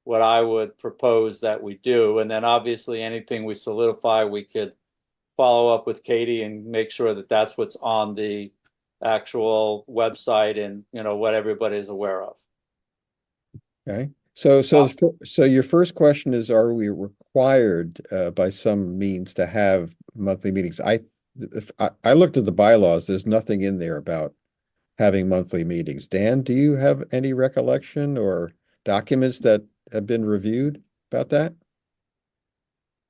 what I would propose that we do. And then obviously anything we solidify, we could follow up with Katie and make sure that that's what's on the actual website and, what everybody is aware of. Okay. So your first question is, are we required by some means to have monthly meetings? I looked at the bylaws. There's nothing in there about having monthly meetings. Dan, do you have any recollection or documents that have been reviewed about that?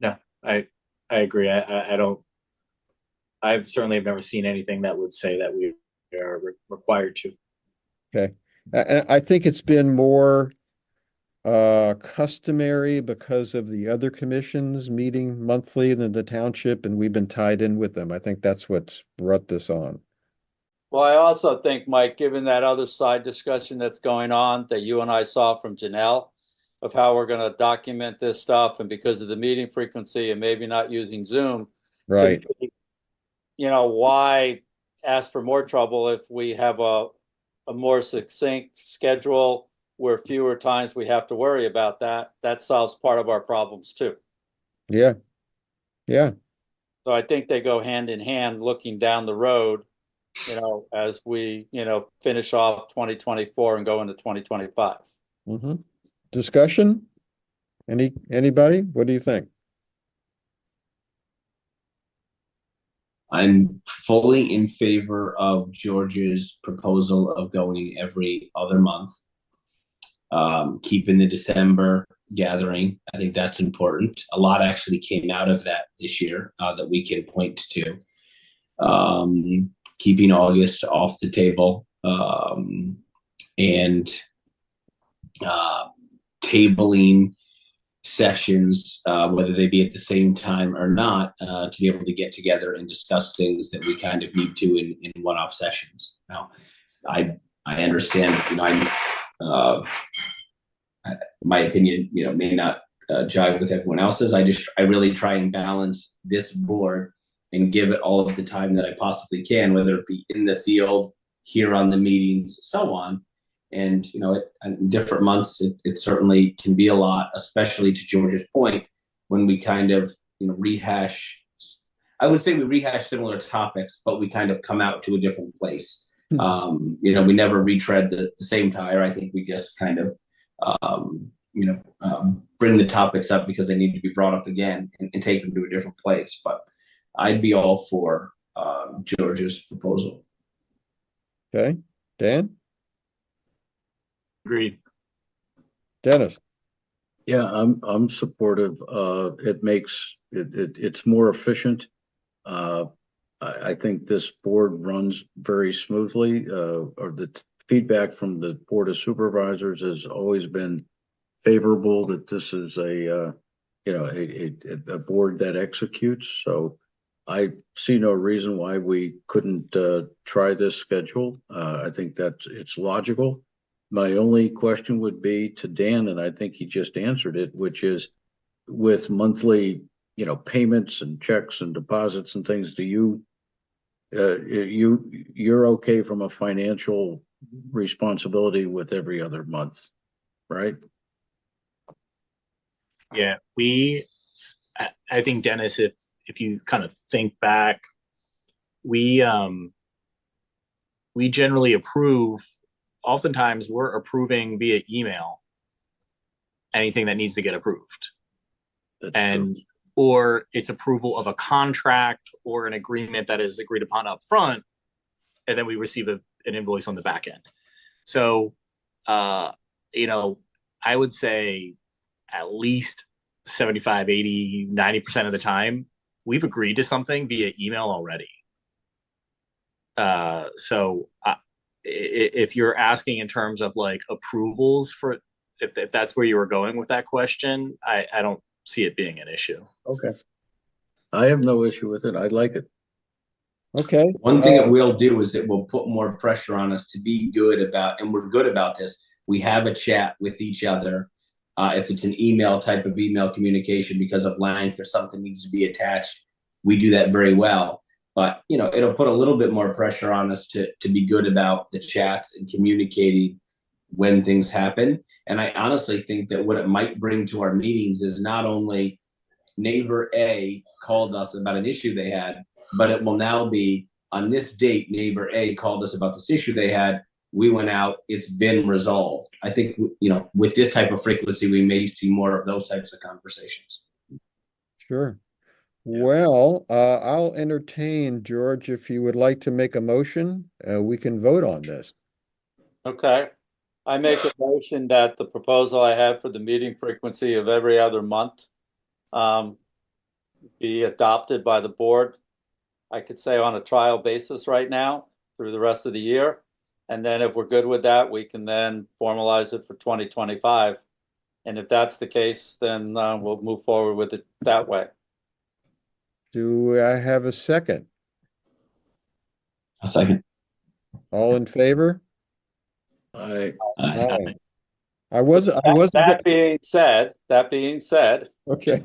No, I agree. I don't. I've certainly never seen anything that would say that we are required to. Okay, and I think it's been more customary because of the other commissions meeting monthly than the township, and we've been tied in with them. I think that's what's brought this on. Well, I also think, Mike, given that other side discussion that's going on that you and I saw from Janelle of how we're going to document this stuff, and because of the meeting frequency and maybe not using Zoom, Right. Why ask for more trouble if we have a more succinct schedule where fewer times we have to worry about that? That solves part of our problems too. Yeah. Yeah. So I think they go hand in hand looking down the road as we, finish off 2024 and go into 2025. Discussion? Anybody? What do you think? I'm fully in favor of George's proposal of going every other month, keeping the December gathering. I think that's important. A lot actually came out of that this year that we can point to. Keeping August off the table, and tabling sessions, whether they be at the same time or not, to be able to get together and discuss things that we kind of need to in one-off sessions. Now, I understand, my opinion, may not jive with everyone else's. I really try and balance this board and give it all of the time that I possibly can, whether it be in the field, here on the meetings, so on. And, in different months, it certainly can be a lot, especially to George's point, when we kind of, rehash. I would say we rehash similar topics, but we kind of come out to a different place. We never retread the same tire. I think we just kind of, bring the topics up because they need to be brought up again and take them to a different place. But I'd be all for George's proposal. Okay, Dan? Agreed. Dennis? Yeah, I'm supportive. It's more efficient. I think this board runs very smoothly. Or the feedback from the Board of Supervisors has always been favorable, that this is a board that executes. So I see no reason why we couldn't try this schedule. I think that it's logical. My only question would be to Dan, and I think he just answered it, which is with monthly, payments and checks and deposits and things, you're okay from a financial responsibility with every other month, right? Yeah, I think, Dennis, if you kind of think back, we generally approve. Oftentimes we're approving via email anything that needs to get approved. That's true. Or it's approval of a contract or an agreement that is agreed upon up front, and then we receive an invoice on the back end. So, I would say at least 75, 80, 90% of the time, we've agreed to something via email already. So if you're asking in terms of like approvals for, if that's where you were going with that question, I don't see it being an issue. Okay. I have no issue with it. I like it. Okay. One thing it will do is it will put more pressure on us to be good about, and we're good about this. We have a chat with each other. If it's an email type of email communication because of length or something needs to be attached, we do that very well. But, it'll put a little bit more pressure on us to be good about the chats and communicating when things happen. And I honestly think that what it might bring to our meetings is not only neighbor A called us about an issue they had, but it will now be on this date, neighbor A called us about this issue they had. We went out, it's been resolved. I think, with this type of frequency, we may see more of those types of conversations. Sure. Well, I'll entertain, George, if you would like to make a motion, we can vote on this. Okay. I make a motion that the proposal I have for the meeting frequency of every other month be adopted by the board. I could say on a trial basis right now through the rest of the year. And then if we're good with that, we can then formalize it for 2025. And if that's the case, then we'll move forward with it that way. Do I have a second? A second. All in favor? I Aye. That being said, okay,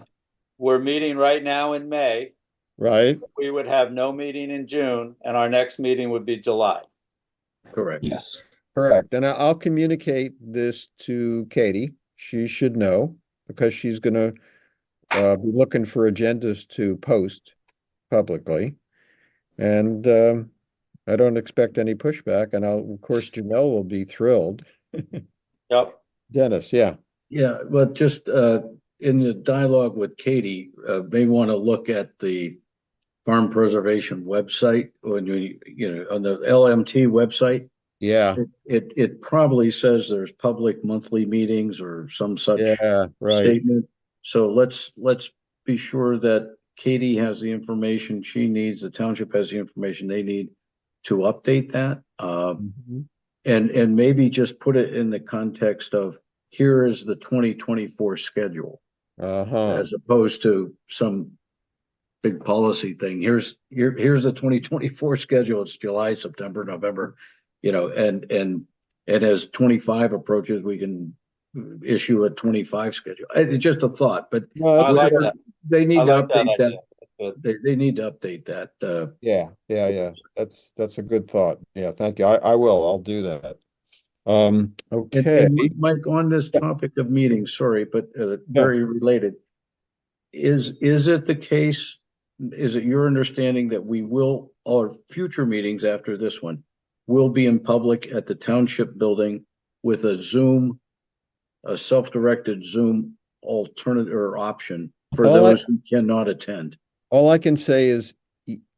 we're meeting right now in May. right. We would have no meeting in June, and our next meeting would be July. correct. Yes. Correct. And I'll communicate this to Katie. She should know because she's going to be looking for agendas to post publicly. And I don't expect any pushback, and of course, Janelle will be thrilled. Yep. Dennis, yeah. Yeah, but just in the dialogue with Katie, may want to look at the farm preservation website when on the LMT website. Yeah, It probably says there's public monthly meetings or some such yeah, right. statement. So let's be sure that Katie has the information she needs, the township has the information they need to update that. Mhm. And maybe just put it in the context of here is the 2024 schedule, Uh-huh. as opposed to some big policy thing. Here's the 2024 schedule. It's July, September, November, and as 25 approaches, we can issue a 25 schedule. It's just a thought, but No, I like that. they I need to like that update that. idea. That's good. They need to update that. yeah. That's a good thought. Yeah, thank you. I will. I'll do that. Okay. And Mike, on this topic of meetings, sorry, but very related. Is it the case? Is it your understanding that we will, or future meetings after this one, will be in public at the township building with a self-directed Zoom alternative or option for those who cannot attend? All I can say is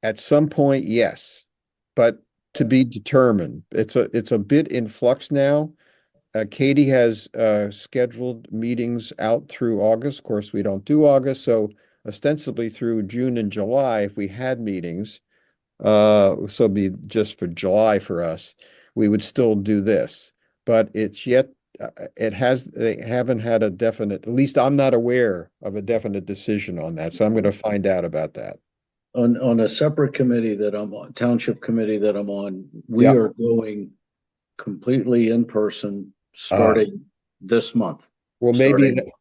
at some point, yes, but to be determined. It's a bit in flux now. Katie has scheduled meetings out through August. Of course, we don't do August, so ostensibly through June and July, if we had meetings, so it'd be just for July for us, we would still do this. But it's yet, they haven't had a definite, at least I'm not aware of a definite decision on that. So I'm going to find out about that. On a separate committee that I'm on, township committee that I'm on, we Yep. are going completely in person starting this month. Well, maybe, Starting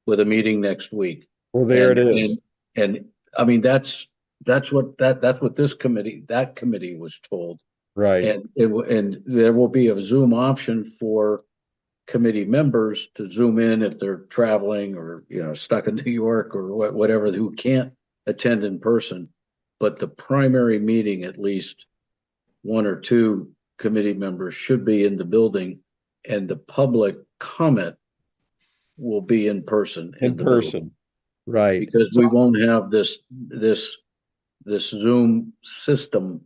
with a meeting next week. well, there it is. And I mean, that's what that committee was told. Right. And there will be a Zoom option for committee members to Zoom in if they're traveling or, stuck in New York or whatever, who can't attend in person. But the primary meeting, at least one or two committee members should be in the building, and the public comment will be in person. In person. Right. Because we won't have this Zoom system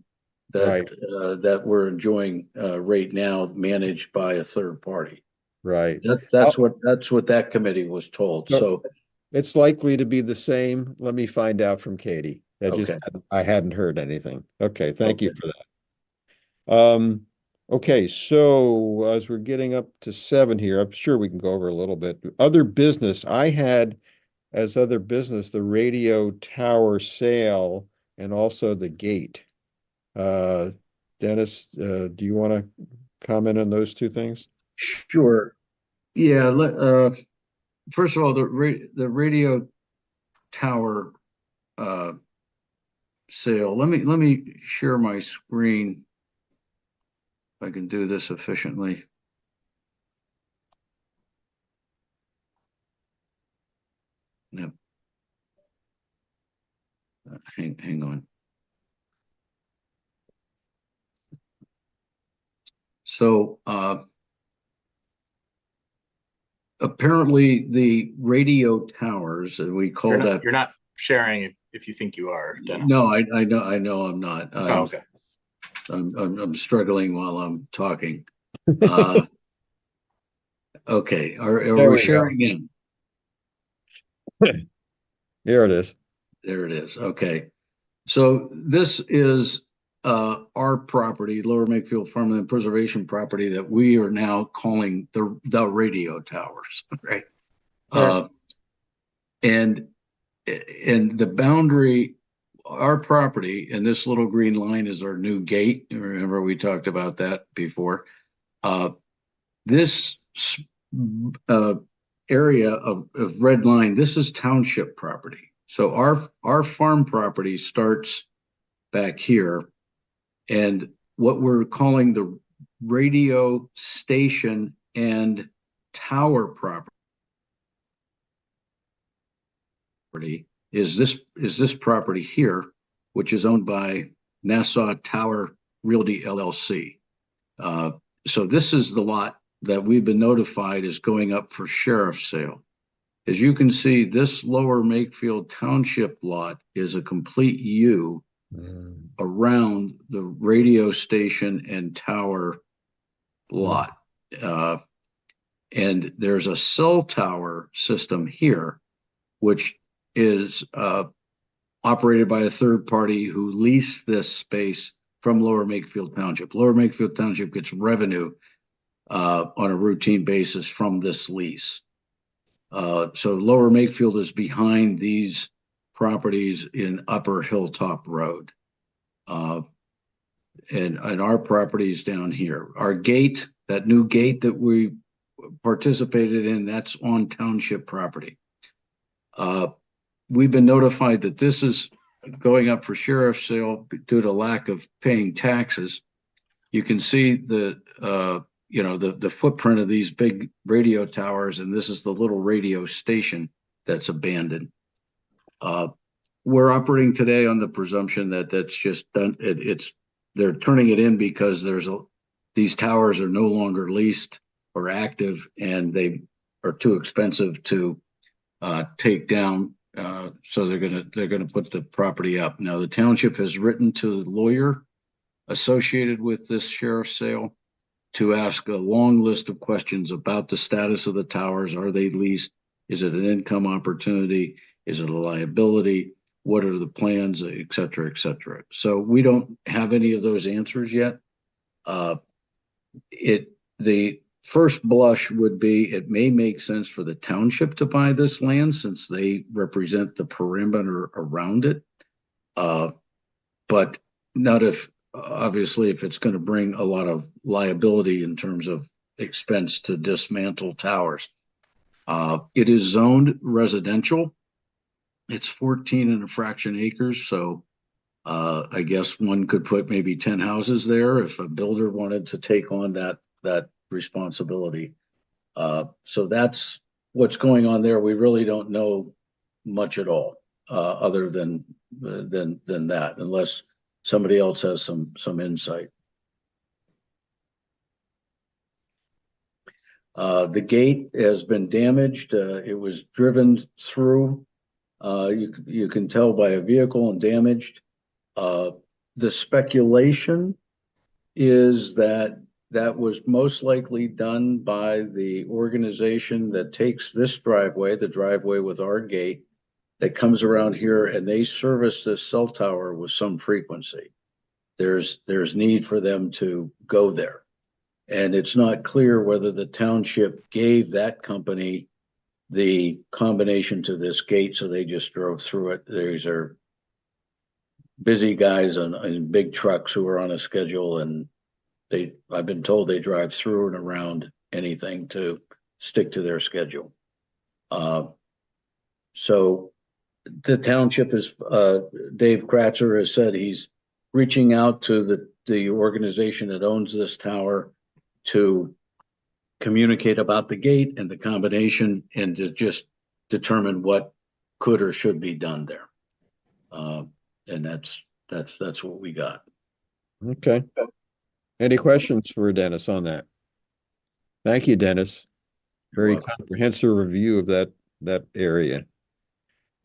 that we're enjoying right now, managed by a third party. Right. That's what that committee was told. So it's likely to be the same. Let me find out from Katie. I hadn't heard anything. Okay, thank you for that. Okay, so as we're getting up to 7 here, I'm sure we can go over a little bit. Other business, I had as other business the radio tower sale and also the gate. Dennis, do you want to comment on those two things? Sure. Yeah. First of all, the radio tower sale. Let me share my screen. If I can do this efficiently. Yep. Hang on. So apparently the radio towers, and we call that. You're not sharing if you think you are, Dennis. No, I know I'm not. Oh, okay. I'm struggling while I'm talking. Okay, are we sharing in? Here it is. There it is. Okay. So this is our property, Lower Makefield Farmland Preservation property, that we are now calling the radio towers, right? And the boundary, our property, and this little green line is our new gate. Remember, we talked about that before. This area of red line, this is township property. So our farm property starts back here, and what we're calling the radio station and tower property is this property here, which is owned by Nassau Tower Realty LLC. So this is the lot that we've been notified is going up for sheriff's sale. As you can see, this lower Makefield Township lot is a complete U around the radio station and tower lot. And there's a cell tower system here, which is operated by a third party who leased this space from Lower Makefield Township. Lower Makefield Township gets revenue on a routine basis from this lease. So Lower Makefield is behind these properties in Upper Hilltop Road. And our properties down here. Our gate, that new gate that we participated in, that's on township property. We've been notified that this is going up for sheriff's sale due to lack of paying taxes. You can see the footprint of these big radio towers, and this is the little radio station that's abandoned. We're operating today on the presumption that that's just done. They're turning it in because these towers are no longer leased or active, and they are too expensive to take down. So they're gonna put the property up. Now the township has written to the lawyer associated with this sheriff's sale to ask a long list of questions about the status of the towers. Are they leased? Is it an income opportunity? Is it a liability? What are the plans, et cetera, et cetera. So we don't have any of those answers yet. The first blush would be it may make sense for the township to buy this land since they represent the perimeter around it. But not obviously if it's going to bring a lot of liability in terms of expense to dismantle towers. It is zoned residential. It's 14 and a fraction acres. So I guess one could put maybe 10 houses there if a builder wanted to take on that responsibility. So that's what's going on there. We really don't know much at all other than that, unless somebody else has some insight. The gate has been damaged. It was driven through. You can tell by a vehicle and damaged. The speculation is that was most likely done by the organization that takes this driveway, the driveway with our gate, that comes around here, and they service this cell tower with some frequency. There's need for them to go there. And it's not clear whether the township gave that company the combination to this gate, so they just drove through it. These are busy guys in big trucks who are on a schedule, and I've been told they drive through and around anything to stick to their schedule. So the township is, Dave Kratzer has said he's reaching out to the organization that owns this tower to communicate about the gate and the combination and to just determine what could or should be done there. And that's what we got. Okay. Any questions for Dennis on that? Thank you, Dennis. Very comprehensive review of that area.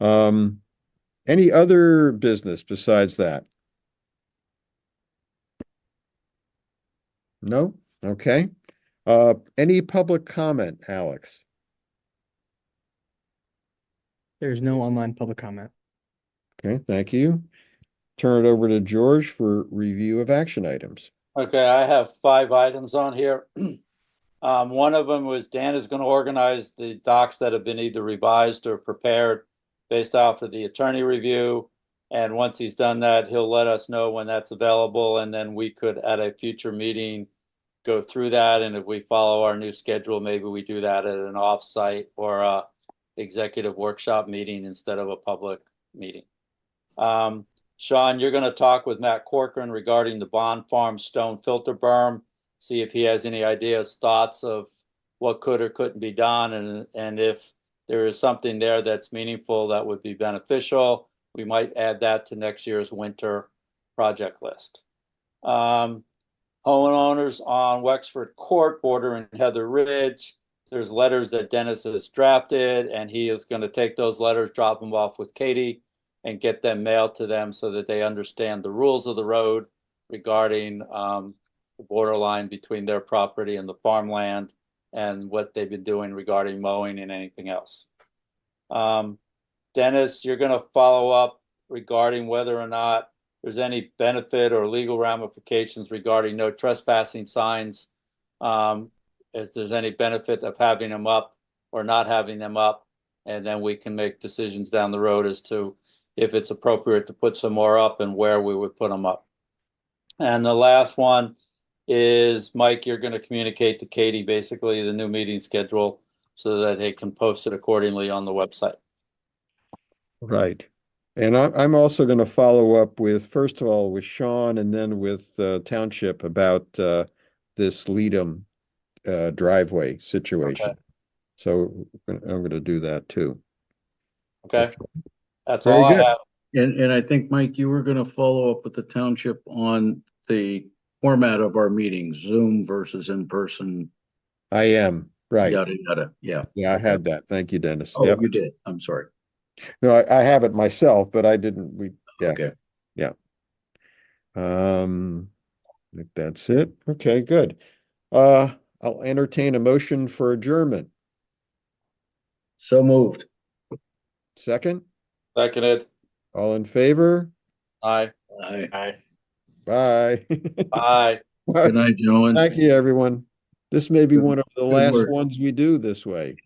Any other business besides that? No? Okay. Any public comment, Alex? There's no online public comment. Okay, thank you. Turn it over to George for review of action items. Okay, I have 5 items on here. One of them was Dan is going to organize the docs that have been either revised or prepared based off of the attorney review. And once he's done that, he'll let us know when that's available. And then we could, at a future meeting, go through that. And if we follow our new schedule, maybe we do that at an off-site or a executive workshop meeting instead of a public meeting. Sean, you're going to talk with Matt Corcoran regarding the Bond Farm stone filter berm, see if he has any ideas, thoughts of what could or couldn't be done. And if there is something there that's meaningful that would be beneficial, we might add that to next year's winter project list. Homeowners on Wexford Court bordering Heather Ridge. There's letters that Dennis has drafted, and he is going to take those letters, drop them off with Katie, and get them mailed to them so that they understand the rules of the road regarding the borderline between their property and the farmland, and what they've been doing regarding mowing and anything else. Dennis, you're going to follow up regarding whether or not there's any benefit or legal ramifications regarding no trespassing signs. If there's any benefit of having them up or not having them up, and then we can make decisions down the road as to if it's appropriate to put some more up and where we would put them up. And the last one is, Mike, you're going to communicate to Katie basically the new meeting schedule so that they can post it accordingly on the website. Right. And I'm also going to follow up with, first of all, with Sean and then with Township about this Leadham driveway situation. Okay. So I'm going to do that too. Okay. That's Very all I good. have. And I think, Mike, you were going to follow up with the township on the format of our meetings, Zoom versus in person, I am, right. yada, yada. Yeah. Yeah, I had that. Thank you, Dennis. Oh, Yep. you did. I'm sorry. No, I have it myself, but I didn't, yeah. Okay. Yeah. I think that's it. Okay, good. I'll entertain a motion for adjournment. So moved. Second, Seconded. all in favor? Aye. Aye. Aye. Bye. Aye. Good night, gentlemen. Thank you, everyone. This may be one of the Good last work. ones we do this way.